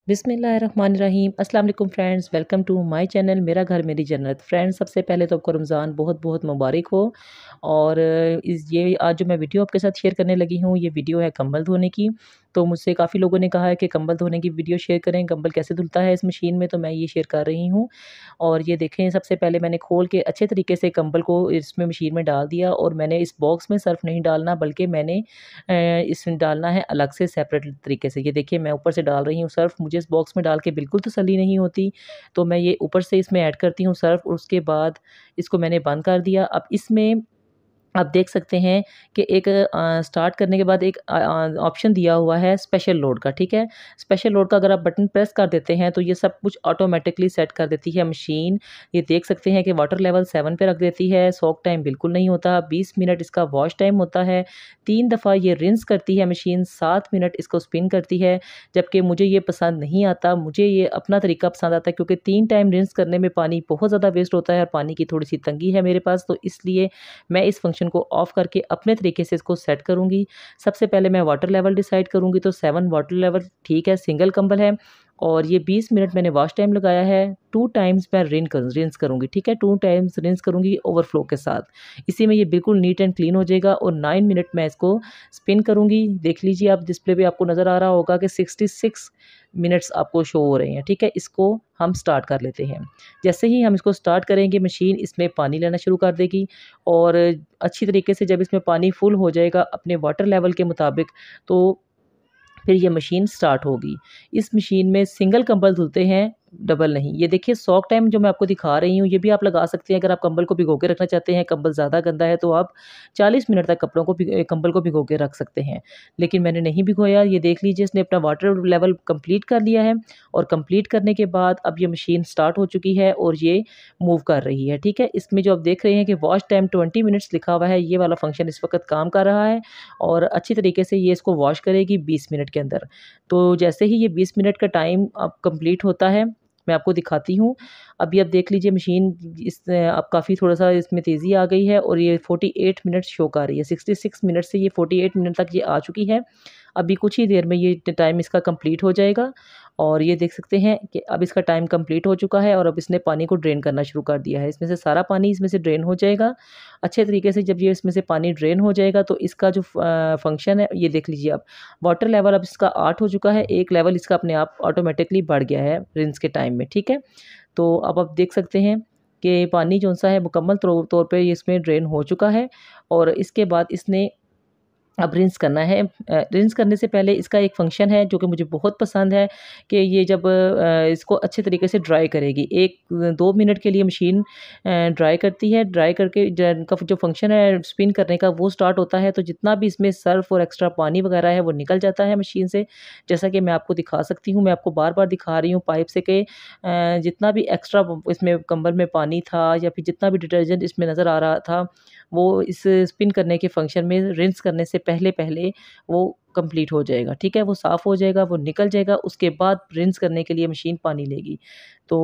बिस्मिल्लाहिर्रहमानिर्रहीम। अस्सलाम वालेकुम friends, welcome to my channel मेरा घर मेरी जन्नत। फ्रेंड्स, सबसे पहले तो आपको रमज़ान बहुत बहुत मुबारक हो। और ये आज जो मैं वीडियो आपके साथ शेयर करने लगी हूँ, ये वीडियो है कंबल धोने की। तो मुझसे काफ़ी लोगों ने कहा है कि कंबल धोने की वीडियो शेयर करें, कंबल कैसे धुलता है इस मशीन में, तो मैं ये शेयर कर रही हूँ। और ये देखें, सबसे पहले मैंने खोल के अच्छे तरीके से कंबल को इसमें मशीन में डाल दिया। और मैंने इस बॉक्स में सर्फ़ नहीं डालना, बल्कि मैंने इसमें डालना है अलग से सेपरेट तरीके से। ये देखिए, मैं ऊपर से डाल रही हूँ सर्फ़। मुझे इस बॉक्स में डाल के बिल्कुल तसल्ली नहीं होती, तो मैं ये ऊपर से इसमें ऐड करती हूँ सर्फ़। और उसके बाद इसको मैंने बंद कर दिया। अब इसमें आप देख सकते हैं कि एक स्टार्ट करने के बाद एक ऑप्शन दिया हुआ है स्पेशल लोड का, ठीक है? स्पेशल लोड का अगर आप बटन प्रेस कर देते हैं, तो ये सब कुछ ऑटोमेटिकली सेट कर देती है मशीन। ये देख सकते हैं कि वाटर लेवल 7 पे रख देती है, सोक टाइम बिल्कुल नहीं होता, 20 मिनट इसका वॉश टाइम होता है, 3 दफ़ा ये रिंस करती है मशीन, 7 मिनट इसको स्पिन करती है। जबकि मुझे ये पसंद नहीं आता, मुझे ये अपना तरीका पसंद आता है, क्योंकि 3 टाइम रिंस करने में पानी बहुत ज़्यादा वेस्ट होता है और पानी की थोड़ी-सी तंगी है मेरे पास, तो इसलिए मैं इस फंक्शन को ऑफ करके अपने तरीके से इसको सेट करूँगी। सबसे पहले मैं वाटर लेवल डिसाइड करूँगी, तो 7 वाटर लेवल ठीक है, सिंगल कंबल है। और ये 20 मिनट मैंने वॉश टाइम लगाया है। 2 टाइम्स मैं रिंस करूँगी, ठीक है? 2 टाइम्स रिंस करूँगी ओवरफ्लो के साथ। इसी में ये बिल्कुल नीट एंड क्लीन हो जाएगा। और 9 मिनट मैं इसको स्पिन करूँगी। देख लीजिए, आप डिस्प्ले पे आपको नज़र आ रहा होगा कि 66 मिनट्स आपको शो हो रहे हैं, ठीक है? इसको हम स्टार्ट कर लेते हैं। जैसे ही हम इसको स्टार्ट करेंगे, मशीन इसमें पानी लेना शुरू कर देगी। और अच्छी तरीके से जब इसमें पानी फुल हो जाएगा अपने वाटर लेवल के मुताबिक, तो फिर ये मशीन स्टार्ट होगी। इस मशीन में सिंगल कंबल धुलते हैं, डबल नहीं। ये देखिए, सॉक टाइम जो मैं आपको दिखा रही हूँ, ये भी आप लगा सकते हैं। अगर आप कंबल को भिगो के रखना चाहते हैं, कंबल ज़्यादा गंदा है, तो आप 40 मिनट तक कंबल को भिगो के रख सकते हैं। लेकिन मैंने नहीं भिगोया। ये देख लीजिए, इसने अपना वाटर लेवल कंप्लीट कर लिया है। और कंप्लीट करने के बाद अब ये मशीन स्टार्ट हो चुकी है और ये मूव कर रही है, ठीक है? इसमें जो आप देख रहे हैं कि वॉच टाइम 20 मिनट्स लिखा हुआ है, ये वाला फंक्शन इस वक़्त काम कर रहा है। और अच्छी तरीके से ये इसको वॉश करेगी 20 मिनट के अंदर। तो जैसे ही ये 20 मिनट का टाइम अब कंप्लीट होता है, मैं आपको दिखाती हूँ। अभी आप देख लीजिए, मशीन अब काफ़ी थोड़ा-सा इसमें तेज़ी आ गई है और ये 48 मिनट शो कर रही है। 66 मिनट से ये 48 मिनट तक ये आ चुकी है। अभी कुछ ही देर में ये टाइम इसका कंप्लीट हो जाएगा। और ये देख सकते हैं कि अब इसका टाइम कंप्लीट हो चुका है और अब इसने पानी को ड्रेन करना शुरू कर दिया है। इसमें से सारा पानी इसमें से ड्रेन हो जाएगा। अच्छे तरीके से जब ये इसमें से पानी ड्रेन हो जाएगा, तो इसका जो फंक्शन है, ये देख लीजिए आप। वाटर लेवल अब इसका 8 हो चुका है, एक लेवल इसका अपने आप ऑटोमेटिकली बढ़ गया है रिंस के टाइम में, ठीक है? तो अब आप देख सकते हैं कि पानी जौन-सा है मुकम्मल तौर पे ये इसमें ड्रेन हो चुका है। और इसके बाद इसने अब रिंस करना है। रिंस करने से पहले इसका एक फंक्शन है जो कि मुझे बहुत पसंद है, कि ये जब इसको अच्छे तरीके से ड्राई करेगी। 1-2 मिनट के लिए मशीन ड्राई करती है। ड्राई करके का जो फंक्शन है स्पिन करने का, वो स्टार्ट होता है। तो जितना भी इसमें सर्फ और एक्स्ट्रा पानी वगैरह है, वो निकल जाता है मशीन से। जैसा कि मैं आपको दिखा सकती हूँ, मैं आपको बार-बार दिखा रही हूँ पाइप से, कि जितना भी एक्स्ट्रा इसमें कंबल में पानी था या फिर जितना भी डिटर्जेंट इसमें नज़र आ रहा था, वो इस स्पिन करने के फंक्शन में रिंस करने से पहले वो कंप्लीट हो जाएगा, ठीक है? वो साफ़ हो जाएगा, वो निकल जाएगा, उसके बाद रिंस करने के लिए मशीन पानी लेगी। तो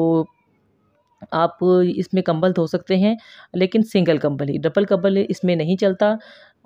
आप इसमें कंबल धो सकते हैं, लेकिन सिंगल कंबल ही, डबल कंबल इसमें नहीं चलता।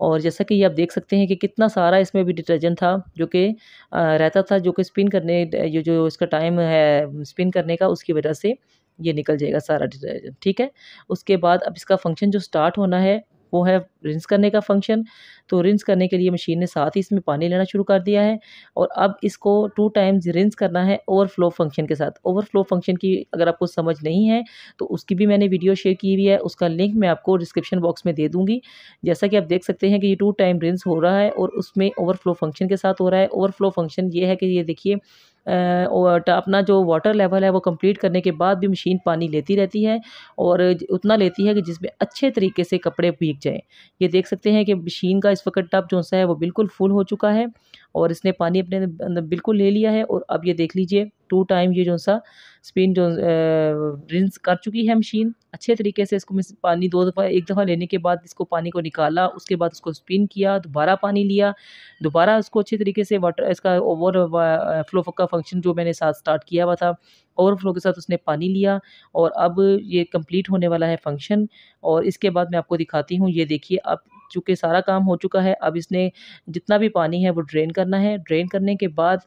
और जैसा कि ये आप देख सकते हैं कि कितना सारा इसमें भी डिटर्जेंट था, जो कि रहता था, जो कि स्पिन करने ये जो इसका टाइम है स्पिन करने का, उसकी वजह से ये निकल जाएगा सारा डिटर्जेंट, ठीक है? उसके बाद अब इसका फंक्शन जो स्टार्ट होना है, वो है रिंस करने का फंक्शन। तो रिंस करने के लिए मशीन ने साथ ही इसमें पानी लेना शुरू कर दिया है। और अब इसको 2 टाइम्स रिंस करना है ओवरफ्लो फंक्शन के साथ। ओवरफ्लो फंक्शन की अगर आपको समझ नहीं है, तो उसकी भी मैंने वीडियो शेयर की हुई है, उसका लिंक मैं आपको डिस्क्रिप्शन बॉक्स में दे दूँगी। जैसा कि आप देख सकते हैं कि ये 2 टाइम रिंस हो रहा है और उसमें ओवरफ्लो फंक्शन के साथ हो रहा है। ओवरफ्लो फंक्शन ये है कि ये देखिए, और अपना जो वाटर लेवल है वो कंप्लीट करने के बाद भी मशीन पानी लेती रहती है। और उतना लेती है कि जिसमें अच्छे तरीके से कपड़े भीग जाएँ। ये देख सकते हैं कि मशीन का इस वक़्त टब जो-सा है वो बिल्कुल फुल हो चुका है और इसने पानी अपने अंदर बिल्कुल ले लिया है। और अब ये देख लीजिए, 2 टाइम ये जो-सा स्पिन रिंस कर चुकी है मशीन। अच्छे तरीके से इसको मिस पानी 2 दफ़ा, 1 दफ़ा लेने के बाद इसको पानी को निकाला, उसके बाद उसको स्पिन किया, दोबारा पानी लिया, दोबारा उसको अच्छे तरीके से वाटर इसका फ्लो का फंक्शन जो मैंने साथ स्टार्ट किया हुआ था, ओवरफ्लो के साथ उसने पानी लिया। और अब ये कंप्लीट होने वाला है फंक्शन। और इसके बाद मैं आपको दिखाती हूँ, ये देखिए, अब चूँकि सारा काम हो चुका है, अब इसने जितना भी पानी है वो ड्रेन करना है। ड्रेन करने के बाद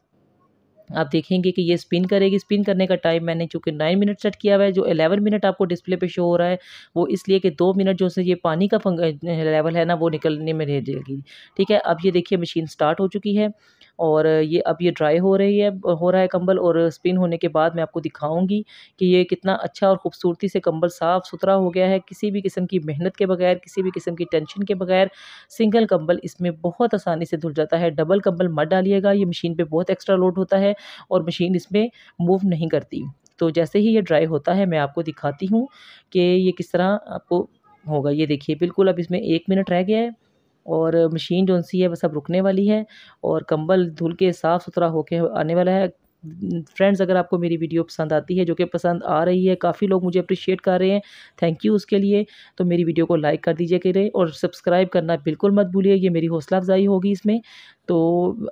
आप देखेंगे कि ये स्पिन करेगी। स्पिन करने का टाइम मैंने चूँकि 9 मिनट सेट किया हुआ है, जो 11 मिनट आपको डिस्प्ले पे शो हो रहा है वो इसलिए कि 2 मिनट जो से ये पानी का लेवल है ना वो निकलने में रह जाएगी। ठीक है, अब ये देखिए मशीन स्टार्ट हो चुकी है और ये अब ये ड्राई हो रहा है कंबल, और स्पिन होने के बाद मैं आपको दिखाऊंगी कि ये कितना अच्छा और ख़ूबसूरती से कंबल साफ़ सुथरा हो गया है, किसी भी किस्म की मेहनत के बगैर, किसी भी किस्म की टेंशन के बगैर। सिंगल कंबल इसमें बहुत आसानी से धुल जाता है। डबल कंबल मत डालिएगा, ये मशीन पे बहुत एक्स्ट्रा लोड होता है और मशीन इसमें मूव नहीं करती। तो जैसे ही ये ड्राई होता है मैं आपको दिखाती हूँ कि ये किस तरह आपको होगा। ये देखिए बिल्कुल अब इसमें 1 मिनट रह गया है और मशीन जो सी है बस अब रुकने वाली है और कंबल धुल के साफ़ सुथरा होके आने वाला है। फ्रेंड्स, अगर आपको मेरी वीडियो पसंद आती है, जो कि पसंद आ रही है, काफ़ी लोग मुझे अप्रिशिएट कर रहे हैं, थैंक यू उसके लिए। तो मेरी वीडियो को लाइक कर दीजिए करें और सब्सक्राइब करना बिल्कुल मत भूलिए, ये मेरी हौसला अफजाई होगी इसमें। तो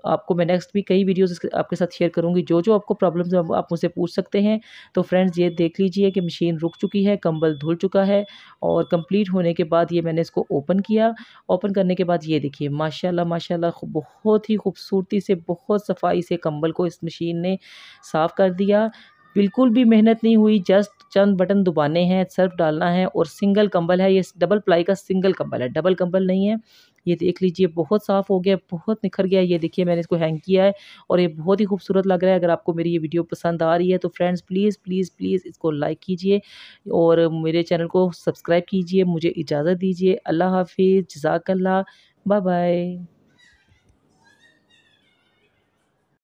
आपको मैं नेक्स्ट भी कई वीडियोज़ आपके साथ शेयर करूँगी, जो आपको प्रॉब्लम्स आप मुझसे पूछ सकते हैं। तो फ्रेंड्स, ये देख लीजिए कि मशीन रुक चुकी है, कंबल धुल चुका है और कंप्लीट होने के बाद ये मैंने इसको ओपन किया। ओपन करने के बाद ये देखिए माशाल्लाह माशाल्लाह बहुत ही खूबसूरती से, बहुत सफाई से कंबल को इस मशीन ने साफ़ कर दिया। बिल्कुल भी मेहनत नहीं हुई, जस्ट चंद बटन दबाने हैं, सर्फ डालना है और सिंगल कंबल है। ये डबल प्लाई का सिंगल कंबल है, डबल कंबल नहीं है। ये देख लीजिए बहुत साफ़ हो गया, बहुत निखर गया। ये देखिए मैंने इसको हैंग किया है और ये बहुत ही खूबसूरत लग रहा है। अगर आपको मेरी ये वीडियो पसंद आ रही है तो फ्रेंड्स प्लीज़ प्लीज़ प्लीज़ इसको लाइक कीजिए और मेरे चैनल को सब्सक्राइब कीजिए। मुझे इजाज़त दीजिए। अल्लाह हाफ़िज़, जज़ाकल्लाह, बाय बाय।